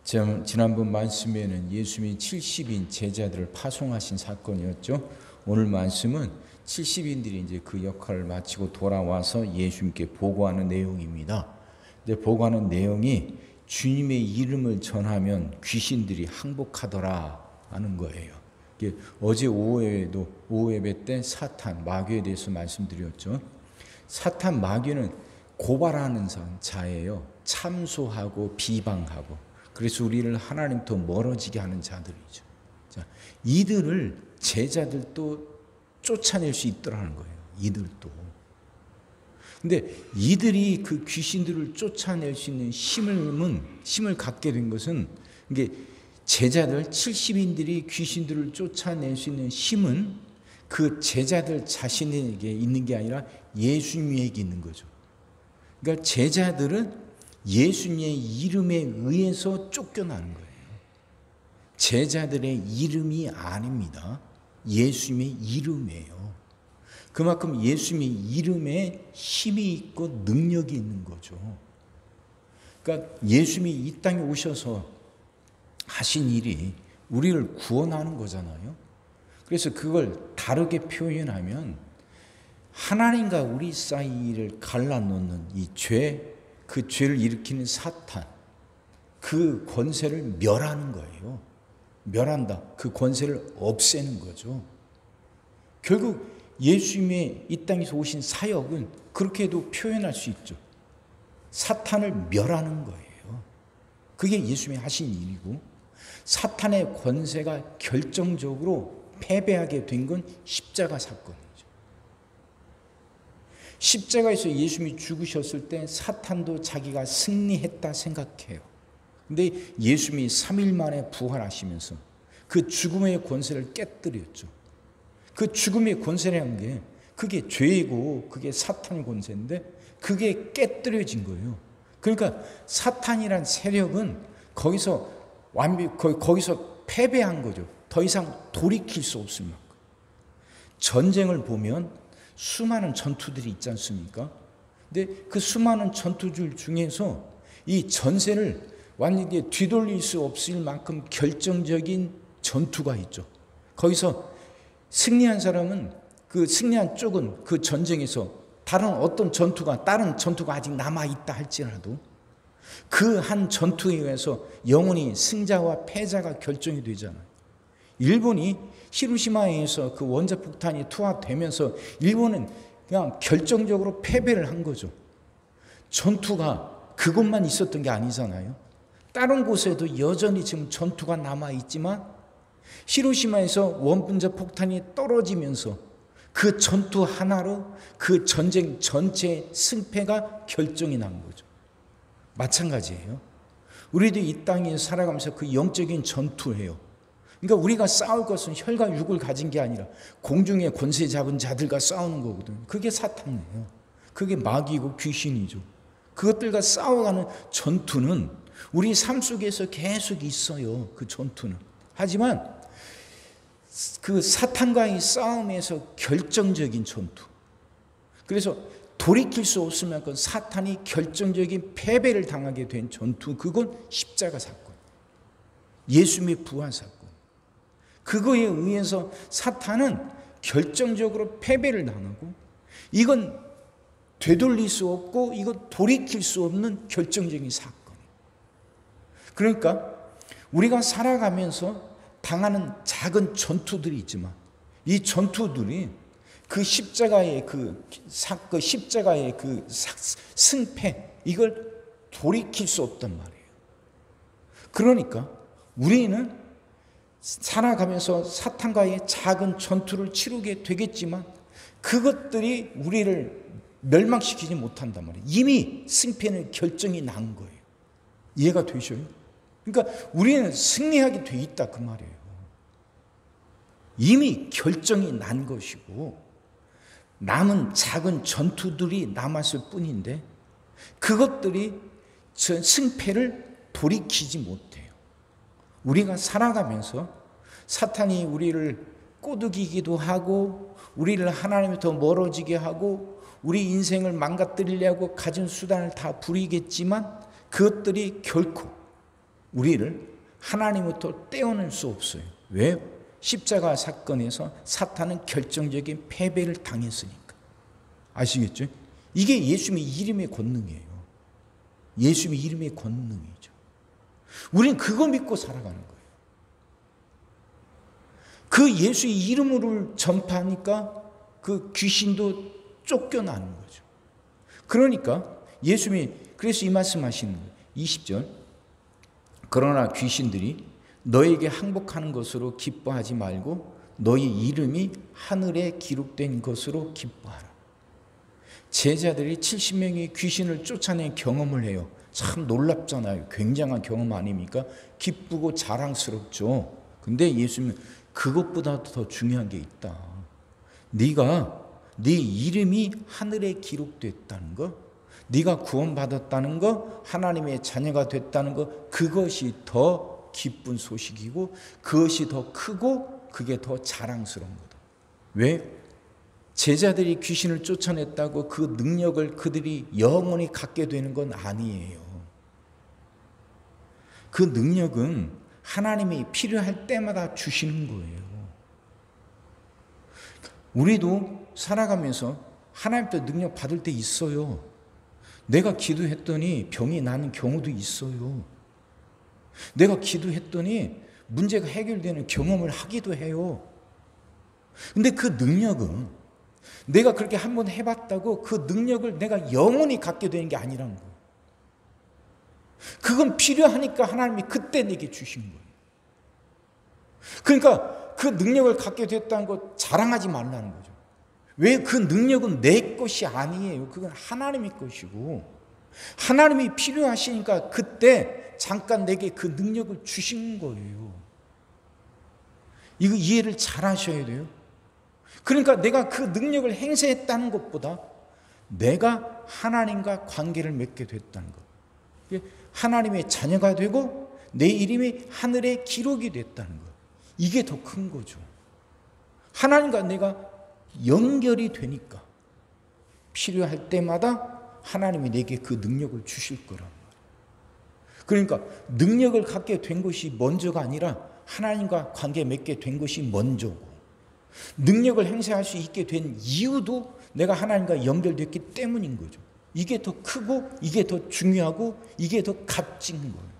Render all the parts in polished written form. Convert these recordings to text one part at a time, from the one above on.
지난번 말씀에는 예수님이 70인 제자들을 파송하신 사건이었죠. 오늘 말씀은 70인들이 이제 그 역할을 마치고 돌아와서 예수님께 보고하는 내용입니다. 근데 보고하는 내용이 주님의 이름을 전하면 귀신들이 항복하더라 하는 거예요. 어제 오후 예배 때 사탄, 마귀에 대해서 말씀드렸죠. 사탄, 마귀는 고발하는 자예요. 참소하고 비방하고. 그래서 우리를 하나님부터 멀어지게 하는 자들이죠. 자, 이들을 제자들도 쫓아낼 수 있더라는 거예요. 이들도. 근데 이들이 그 귀신들을 쫓아낼 수 있는 힘을 갖게 된 것은 이게 제자들 70인들이 귀신들을 쫓아낼 수 있는 힘은 그 제자들 자신에게 있는 게 아니라 예수님에게 있는 거죠. 그러니까 제자들은 예수님의 이름에 의해서 쫓겨나는 거예요. 제자들의 이름이 아닙니다. 예수님의 이름이에요. 그만큼 예수님의 이름에 힘이 있고 능력이 있는 거죠. 그러니까 예수님이 이 땅에 오셔서 하신 일이 우리를 구원하는 거잖아요. 그래서 그걸 다르게 표현하면 하나님과 우리 사이를 갈라놓는 이 죄, 그 죄를 일으키는 사탄, 그 권세를 멸하는 거예요. 멸한다. 그 권세를 없애는 거죠. 결국 예수님의 이 땅에서 오신 사역은 그렇게도 표현할 수 있죠. 사탄을 멸하는 거예요. 그게 예수님이 하신 일이고, 사탄의 권세가 결정적으로 패배하게 된 건 십자가 사건이죠. 십자가에서 예수님이 죽으셨을 때 사탄도 자기가 승리했다 생각해요. 근데 예수님이 3일 만에 부활하시면서 그 죽음의 권세를 깨뜨렸죠. 그 죽음의 권세라는 게 그게 죄이고 그게 사탄 권세인데 그게 깨뜨려진 거예요. 그러니까 사탄이란 세력은 거기서 패배한 거죠. 더 이상 돌이킬 수 없을 만큼. 전쟁을 보면 수많은 전투들이 있지 않습니까? 근데 그 수많은 전투들 중에서 이 전세를 완전히 뒤돌릴 수 없을 만큼 결정적인 전투가 있죠. 거기서 승리한 사람은 그 승리한 쪽은 그 전쟁에서 다른 전투가 아직 남아있다 할지라도 그 한 전투에 의해서 영원히 승자와 패자가 결정이 되잖아요. 일본이 히로시마에서 그 원자폭탄이 투하되면서 일본은 그냥 결정적으로 패배를 한 거죠. 전투가 그것만 있었던 게 아니잖아요. 다른 곳에도 여전히 지금 전투가 남아있지만 히로시마에서 원자폭탄이 떨어지면서 그 전투 하나로 그 전쟁 전체의 승패가 결정이 난 거죠. 마찬가지예요. 우리도 이 땅에 살아가면서 그 영적인 전투예요. 그러니까 우리가 싸울 것은 혈과 육을 가진 게 아니라 공중의 권세 잡은 자들과 싸우는 거거든요. 그게 사탄이에요. 그게 마귀고 귀신이죠. 그것들과 싸워가는 전투는 우리 삶 속에서 계속 있어요. 그 전투는. 하지만 그 사탄과의 싸움에서 결정적인 전투. 그래서 돌이킬 수 없을 만큼 사탄이 결정적인 패배를 당하게 된 전투. 그건 십자가 사건. 예수님의 부활 사건. 그거에 의해서 사탄은 결정적으로 패배를 당하고 이건 되돌릴 수 없고 이건 돌이킬 수 없는 결정적인 사건. 그러니까 우리가 살아가면서 당하는 작은 전투들이 있지만 이 전투들이 그 십자가의 십자가의 승패 이걸 돌이킬 수 없단 말이에요. 그러니까 우리는 살아가면서 사탄과의 작은 전투를 치르게 되겠지만 그것들이 우리를 멸망시키지 못한단 말이에요. 이미 승패는 결정이 난 거예요. 이해가 되셔요? 그러니까 우리는 승리하게 돼 있다 그 말이에요. 이미 결정이 난 것이고 남은 작은 전투들이 남았을 뿐인데 그것들이 승패를 돌이키지 못해요. 우리가 살아가면서 사탄이 우리를 꼬드기기도 하고 우리를 하나님부터 멀어지게 하고 우리 인생을 망가뜨리려고 가진 수단을 다 부리겠지만 그것들이 결코 우리를 하나님부터 떼어낼 수 없어요. 왜요? 십자가 사건에서 사탄은 결정적인 패배를 당했으니까. 아시겠죠? 이게 예수님의 이름의 권능이에요. 예수님의 이름의 권능이죠. 우리는 그거 믿고 살아가는 거예요. 그 예수의 이름을 전파하니까 그 귀신도 쫓겨나는 거죠. 그러니까 예수님이 그래서 이 말씀하시는 거예요. 20절. 그러나 귀신들이 너에게 항복하는 것으로 기뻐하지 말고 너희 이름이 하늘에 기록된 것으로 기뻐하라. 제자들이 70명이 귀신을 쫓아낸 경험을 해요. 참 놀랍잖아요. 굉장한 경험 아닙니까? 기쁘고 자랑스럽죠. 근데 예수님은 그것보다도 더 중요한 게 있다. 네 이름이 하늘에 기록됐다는 거, 네가 구원받았다는 거, 하나님의 자녀가 됐다는 거, 그것이 더 기쁜 소식이고 그것이 더 크고 그게 더 자랑스러운 거다. 왜? 제자들이 귀신을 쫓아냈다고 그 능력을 그들이 영원히 갖게 되는 건 아니에요. 그 능력은 하나님이 필요할 때마다 주시는 거예요. 우리도 살아가면서 하나님부터 능력 받을 때 있어요. 내가 기도했더니 병이 나는 경우도 있어요. 내가 기도했더니 문제가 해결되는 경험을 하기도 해요. 근데 그 능력은 내가 그렇게 한번 해봤다고 그 능력을 내가 영원히 갖게 되는 게 아니라는 거예요. 그건 필요하니까 하나님이 그때 내게 주신 거예요. 그러니까 그 능력을 갖게 됐다는 거 자랑하지 말라는 거죠. 왜? 그 능력은 내 것이 아니에요. 그건 하나님의 것이고 하나님이 필요하시니까 그때 잠깐 내게 그 능력을 주신 거예요. 이거 이해를 잘 하셔야 돼요. 그러니까 내가 그 능력을 행사했다는 것보다 내가 하나님과 관계를 맺게 됐다는 것, 하나님의 자녀가 되고 내 이름이 하늘에 기록이 됐다는 것, 이게 더 큰 거죠. 하나님과 내가 연결이 되니까 필요할 때마다 하나님이 내게 그 능력을 주실 거란 말이에요. 그러니까 능력을 갖게 된 것이 먼저가 아니라 하나님과 관계 맺게 된 것이 먼저고, 능력을 행사할 수 있게 된 이유도 내가 하나님과 연결됐기 때문인 거죠. 이게 더 크고 이게 더 중요하고 이게 더 값진 거예요.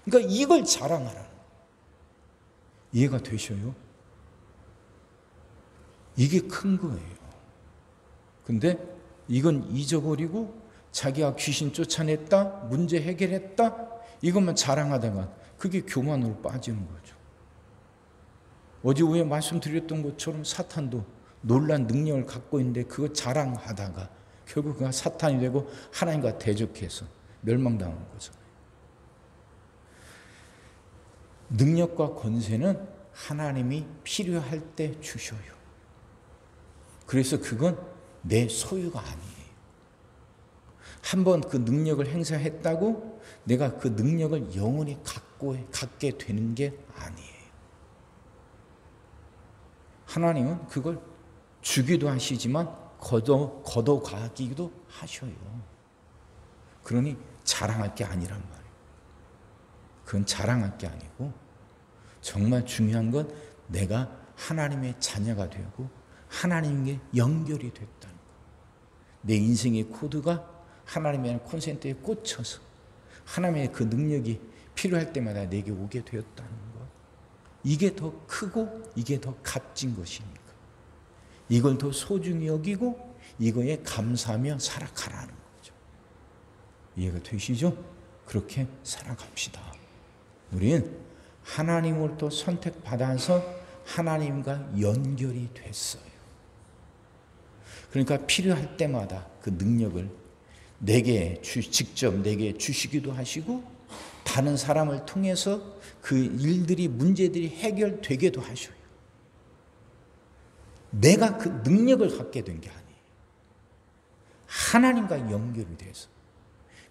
그러니까 이걸 자랑하라는 거예요. 이해가 되셔요? 이게 큰 거예요. 근데 이건 잊어버리고 자기가 귀신 쫓아냈다, 문제 해결했다, 이것만 자랑하다가 그게 교만으로 빠지는 거죠. 어제 후에 말씀드렸던 것처럼 사탄도 놀란 능력을 갖고 있는데 그거 자랑하다가 결국 그가 사탄이 되고 하나님과 대적해서 멸망당하는 거잖아요. 능력과 권세는 하나님이 필요할 때 주셔요. 그래서 그건 내 소유가 아니에요. 한번 그 능력을 행사했다고 내가 그 능력을 영원히 갖게 되는 게 아니에요. 하나님은 그걸 주기도 하시지만 걷어가기도 하셔요. 그러니 자랑할 게 아니란 말이에요. 그건 자랑할 게 아니고 정말 중요한 건 내가 하나님의 자녀가 되고 하나님께 연결이 됐다는 것. 내 인생의 코드가 하나님의 콘센트에 꽂혀서 하나님의 그 능력이 필요할 때마다 내게 오게 되었다는 것. 이게 더 크고 이게 더 값진 것이니까 이걸 더 소중히 여기고 이거에 감사하며 살아가라는 거죠. 이해가 되시죠? 그렇게 살아갑시다. 우리는 하나님으로부터 선택받아서 하나님과 연결이 됐어요. 그러니까 필요할 때마다 그 능력을 직접 내게 주시기도 하시고 다른 사람을 통해서 그 일들이 문제들이 해결되게도 하셔요. 내가 그 능력을 갖게 된 게 아니에요. 하나님과 연결이 돼서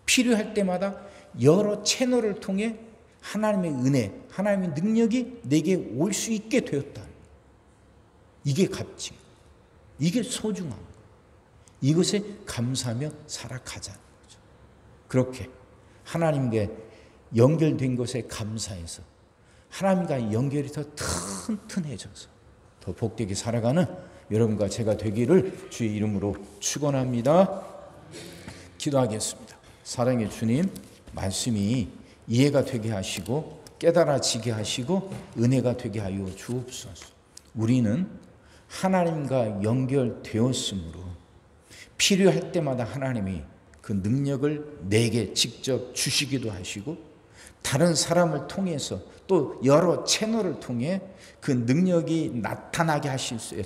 필요할 때마다 여러 채널을 통해 하나님의 은혜, 하나님의 능력이 내게 올 수 있게 되었다. 이게 값진 거예요. 이게 소중한 거예요. 이것에 감사하며 살아가자는 거죠. 그렇게 하나님께 연결된 것에 감사해서 하나님과 연결이 더 튼튼해져서 더 복되게 살아가는 여러분과 제가 되기를 주의 이름으로 축원합니다. 기도하겠습니다. 사랑의 주님, 말씀이 이해가 되게 하시고 깨달아지게 하시고 은혜가 되게 하여 주옵소서. 우리는 하나님과 연결되었으므로 필요할 때마다 하나님이 그 능력을 내게 직접 주시기도 하시고 다른 사람을 통해서 또 여러 채널을 통해 그 능력이 나타나게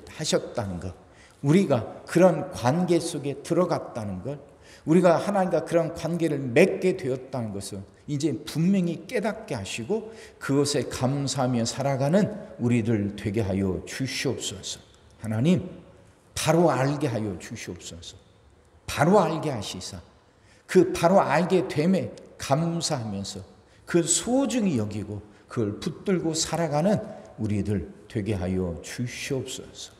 하셨다는 것, 우리가 그런 관계 속에 들어갔다는 것, 우리가 하나님과 그런 관계를 맺게 되었다는 것을 이제 분명히 깨닫게 하시고 그것에 감사하며 살아가는 우리들 되게 하여 주시옵소서. 하나님, 바로 알게 하여 주시옵소서. 바로 알게 하시사 그 바로 알게 됨에 감사하면서 그 소중히 여기고 그걸 붙들고 살아가는 우리들 되게 하여 주시옵소서.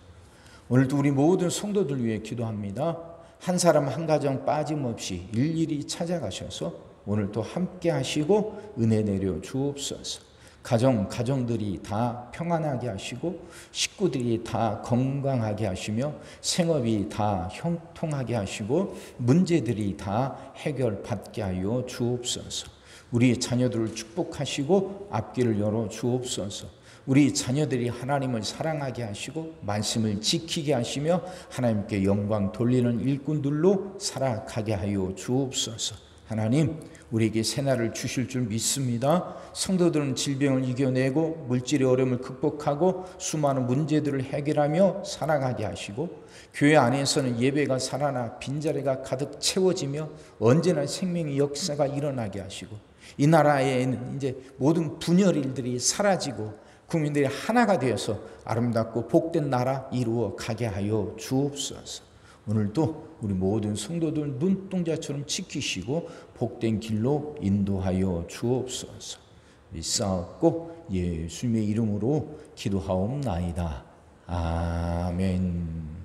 오늘도 우리 모든 성도들 위해 기도합니다. 한 사람 한 가정 빠짐없이 일일이 찾아가셔서 오늘도 함께 하시고 은혜 내려 주옵소서. 가정들이 다 평안하게 하시고 식구들이 다 건강하게 하시며 생업이 다 형통하게 하시고 문제들이 다 해결받게 하여 주옵소서. 우리 자녀들을 축복하시고 앞길을 열어 주옵소서. 우리 자녀들이 하나님을 사랑하게 하시고 말씀을 지키게 하시며 하나님께 영광 돌리는 일꾼들로 살아가게 하여 주옵소서. 하나님, 우리에게 새날을 주실 줄 믿습니다. 성도들은 질병을 이겨내고 물질의 어려움을 극복하고 수많은 문제들을 해결하며 살아가게 하시고 교회 안에서는 예배가 살아나 빈자리가 가득 채워지며 언제나 생명의 역사가 일어나게 하시고 이 나라에는 이제 모든 분열일들이 사라지고 국민들이 하나가 되어서 아름답고 복된 나라 이루어 가게 하여 주옵소서. 오늘도 우리 모든 성도들 눈동자처럼 지키시고 복된 길로 인도하여 주옵소서. 싸웠고 예수님의 이름으로 기도하옵나이다. 아멘.